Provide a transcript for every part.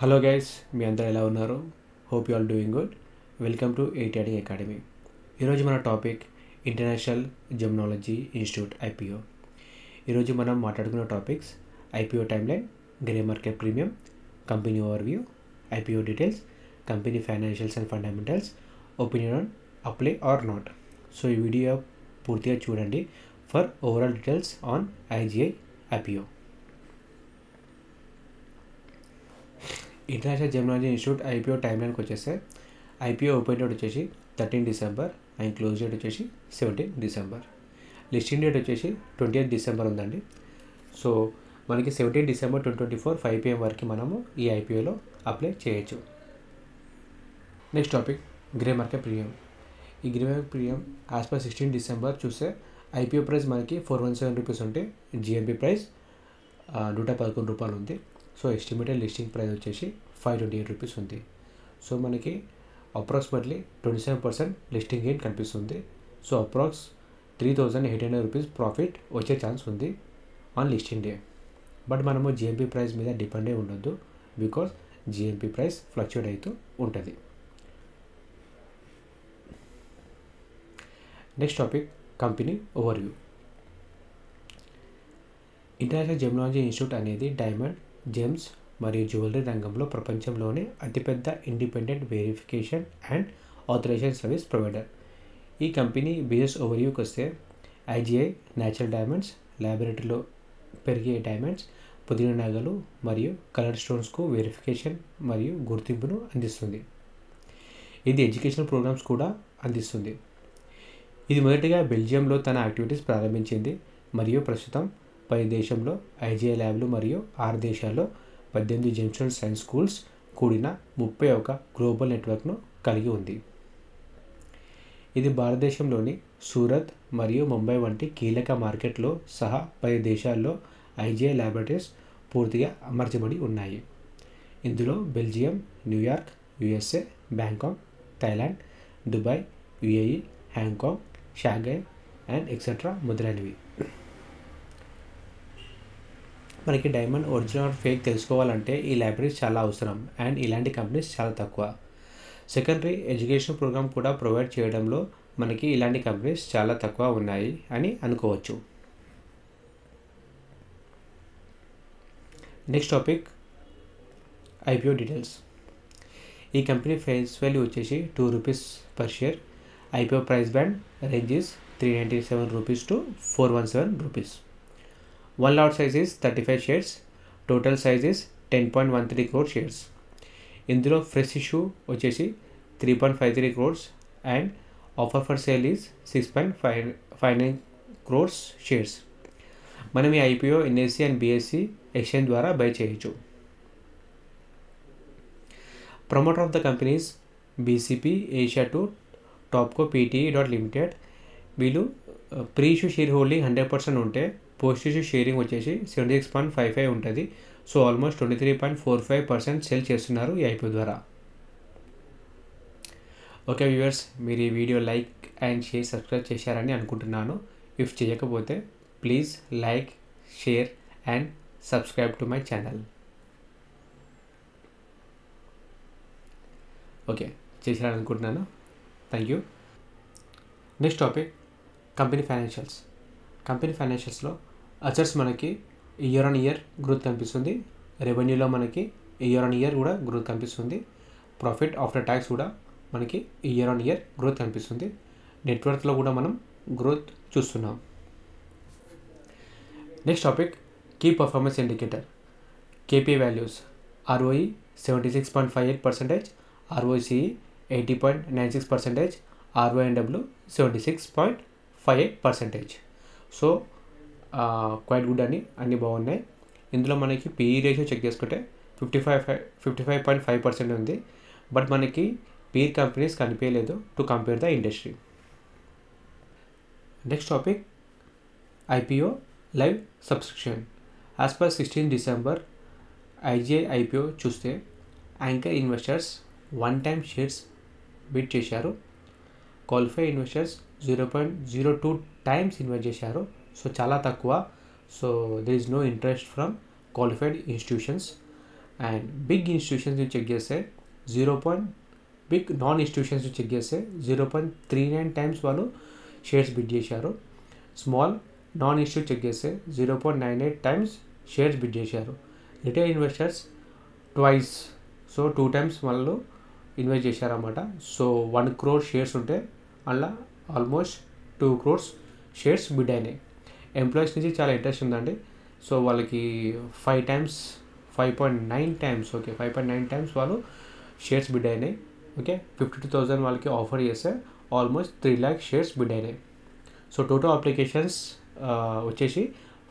Hello guys, మీ అందరూ ఎలా ఉన్నారు? Hope you all doing good. Welcome to ATD academy. ఈరోజు మన టాపిక్ ఇంటర్నేషనల్ జెమ్నాలజీ ఇన్స్టిట్యూట్ IPO. ఈరోజు మనం మాట్లాడుకున్న topics IPO timeline, grey market premium, company overview, IPO details, company financials and fundamentals, opinion on apply or not. So ఈ video పూర్తిగా చూడండి for overall details on IGI IPO. ఇంటర్నేషనల్ జెమ్నాలజీ institute IPO టైమ్లైన్కి వచ్చేస్తే IPO open date వచ్చేసి 13 December and close date వచ్చేసి 17 December. Listing date వచ్చేసి 28 December ఉందండి. సో మనకి 17 డిసెంబర్ 2024 5 PM వరకు మనము ఈ IPOలో అప్లై చేయొచ్చు. Next topic grey market premium. ఈ grey market premium as per 16 December చూస్తే IPO ప్రైస్ మనకి 417 రూపీస్ ఉంటే GMP ప్రైస్ 111 రూపాయలు ఉంది. సో ఎస్టిమేటెడ్ లిస్టింగ్ ప్రైస్ వచ్చేసి 528 రూపీస్ ఉంది. సో మనకి అప్రాక్సిమేట్లీ 27% లిస్టింగ్ గెయిన్ కనిపిస్తుంది. సో అప్రాక్స్ 3,800 రూపీస్ ప్రాఫిట్ వచ్చే ఛాన్స్ ఉంది ఆన్ లిస్టింగ్ డే. బట్ మనము GMP ప్రైస్ మీద డిపెండ్ అయి ఉండొద్దు, బికాస్ GMP ప్రైస్ ఫ్లక్చుయేట్ అవుతూ ఉంటుంది. Next topic company overview. International జెమ్నాలజీ institute అనేది డైమండ్, జెమ్స్ మరియు జ్యువెలరీ రంగంలో ప్రపంచంలోనే అతిపెద్ద independent verification and authorisation service provider. ఈ కంపెనీ బిజినెస్ ఓవర్వ్యూకి వస్తే IGI న్యాచురల్ డైమండ్స్, ల్యాబొరేటరీలో పెరిగే డైమండ్స్, పుదీన నగలు మరియు కలర్ స్టోన్స్కు వెరిఫికేషన్ మరియు గుర్తింపును అందిస్తుంది. ఇది ఎడ్యుకేషనల్ ప్రోగ్రామ్స్ కూడా అందిస్తుంది. ఇది మొదటిగా బెల్జియంలో తన యాక్టివిటీస్ ప్రారంభించింది మరియు ప్రస్తుతం 10 దేశంలో IGI ల్యాబ్లు మరియు 6 దేశాల్లో 18 జెమ్స్టోన్ సైన్స్ స్కూల్స్ కూడిన 31 గ్లోబల్ నెట్వర్క్ను కలిగి ఉంది. ఇది భారతదేశంలోని సూరత్ మరియు ముంబై వంటి కీలక మార్కెట్లో సహా 10 దేశాల్లో IGI ల్యాబొరేటరీస్ పూర్తిగా అమర్చబడి ఉన్నాయి. ఇందులో Belgium, New York, USA, Bangkok, Thailand, Dubai, UAE, Hong Kong, Shanghai and etcetera మొదలైనవి. మనకి డైమండ్ ఒరిజినల్ ఫేక్ తెలుసుకోవాలంటే ఈ లైబ్రరీస్ చాలా అవసరం అండ్ ఇలాంటి కంపెనీస్ చాలా తక్కువ. సెకండరీ ఎడ్యుకేషన్ ప్రోగ్రామ్ కూడా ప్రొవైడ్ చేయడంలో మనకి ఇలాంటి కంపెనీస్ చాలా తక్కువ ఉన్నాయి అని అనుకోవచ్చు. Next topic IPO details. ఈ కంపెనీ ఫేస్ వాల్యూ వచ్చేసి 2 rupees per share. IPO price band ranges 397 rupees to 417 rupees. 1 lot size is 35 shares. Total size is 10.13 crore shares. ఇందులో ఫ్రెష్ ఇష్యూ వచ్చేసి 3.53 crores and offer for sale is 6.59 crores shares. మనం ఈ IPO NSE and BSE exchange ద్వారా by చేయొచ్చు. Promoter of the companies BCP Asia 2 Topco Pte. Limited. వీళ్ళు pre issue share holding 100% ఉంటే post issue sharing వచ్చేసి 76.55 ఉంటుంది. So almost 23.45% cell చేస్తున్నారు ఈ IPO ద్వారా. ఓకే వ్యూవర్స్, మీరు ఈ video like and share subscribe చేశారని అనుకుంటున్నాను. ఇఫ్ చేయకపోతే please like, share and subscribe to my channel. Okay, చేశారని అనుకుంటున్నాను. Thank you. Next topic company financials. కంపెనీ ఫైనాన్షియల్స్లో అసెట్స్ మనకి ఇయర్ ఆన్ ఇయర్ గ్రోత్ కనిపిస్తుంది. రెవెన్యూలో మనకి ఇయర్ ఆన్ ఇయర్ కూడా గ్రోత్ కనిపిస్తుంది. ప్రాఫిట్ ఆఫ్టర్ ట్యాక్స్ కూడా మనకి ఇయర్ ఆన్ ఇయర్ గ్రోత్ కనిపిస్తుంది. నెట్వర్క్లో కూడా మనం గ్రోత్ చూస్తున్నాం. Next topic key performance indicator. KPI values ROE 76.58%, ROCE 80.96%, RONW 76.58%. So quite good అని అన్నీ బాగున్నాయి. ఇందులో మనకి PE రేషియో చెక్ చేసుకుంటే 55.5% ఉంది. బట్ మనకి పీర్ కంపెనీస్ కనిపించలేదు to compare the industry. Next topic IPO live subscription. As per 16 December IGI IPO చూస్తే anchor investors 1 time shares bid చేశారు. క్వాలిఫై ఇన్వెస్టర్స్ 0.02 times ఇన్వెస్ట్ చేశారు. సో చాలా తక్కువ. So there is no interest from qualified institutions. And big institutions check చేస్తే big non institutions check చేస్తే 0.39 times వాళ్ళు shares bid చేశారు. Small non institute check చేస్తే 0.98 times shares bid చేశారు. Retail investors twice, so 2 times వాళ్ళు invest చేశారన్నమాట. So 1 crore shares ఉంటే అలా ఆల్మోస్ట్ 2 crores షేర్స్ బిడ్ అయినాయి. ఎంప్లాయీస్ నుంచి చాలా ఇంట్రెస్ట్ ఉందండి. సో వాళ్ళకి 5.9 టైమ్స్ ఓకే 5.9 టైమ్స్ వాళ్ళు షేర్స్ బిడ్ అయినాయి. ఓకే 52,000 వాళ్ళకి ఆఫర్ చేస్తే ఆల్మోస్ట్ 3 lakh షేర్స్ బిడ్ అయినాయి. సో టోటల్ అప్లికేషన్స్ వచ్చేసి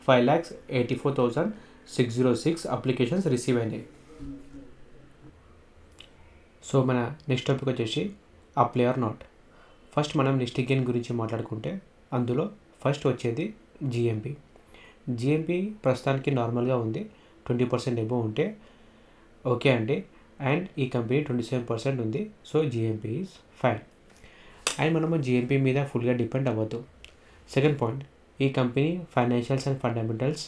5,84,606 అప్లికేషన్స్ రిసీవ్ అయినాయి. సో మన నెక్స్ట్ టాపిక్ వచ్చేసి అప్లై ఆర్ నాట్. ఫస్ట్ మనం లిస్టింగ్ గెయిన్ గురించి మాట్లాడుకుంటే అందులో ఫస్ట్ వచ్చేది జిఎంపి ప్రస్తుతానికి నార్మల్గా ఉంది. 20% ఎబో ఉంటే ఓకే అండి. అండ్ ఈ కంపెనీ 27% ఉంది. So GMP is fine. And మనము జిఎంపి మీద ఫుల్గా డిపెండ్ అవ్వద్దు. సెకండ్ పాయింట్, ఈ company financials and fundamentals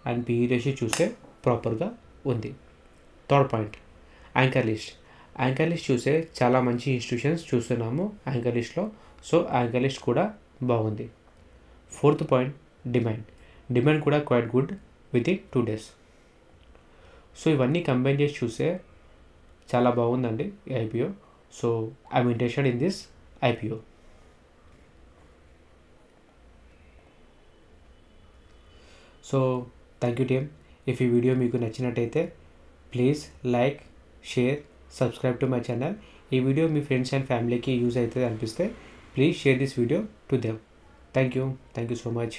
and PE ratio చూస్తే ప్రాపర్గా ఉంది. థర్డ్ పాయింట్, యాంకర్ లిస్ట్ చూస్తే చాలా మంచి ఇన్స్టిట్యూషన్స్ చూస్తున్నాము యాంకర్ లిస్ట్లో. సో యాంకర్ లిస్ట్ కూడా బాగుంది. ఫోర్త్ పాయింట్, డిమాండ్ కూడా quite good with in 2 days. So ఇవన్నీ కంబైన్ చేసి చూస్తే చాలా బాగుందండి ఈ IPO. So I'm interested in this IPO. So thank you team. If ఈ వీడియో మీకు నచ్చినట్టయితే please like, share, subscribe to my channel. ఈ వీడియో మీ ఫ్రెండ్స్ అండ్ ఫ్యామిలీకి యూజ్ అవుతుంది అనిపిస్తే please share this video to them. Thank you so much.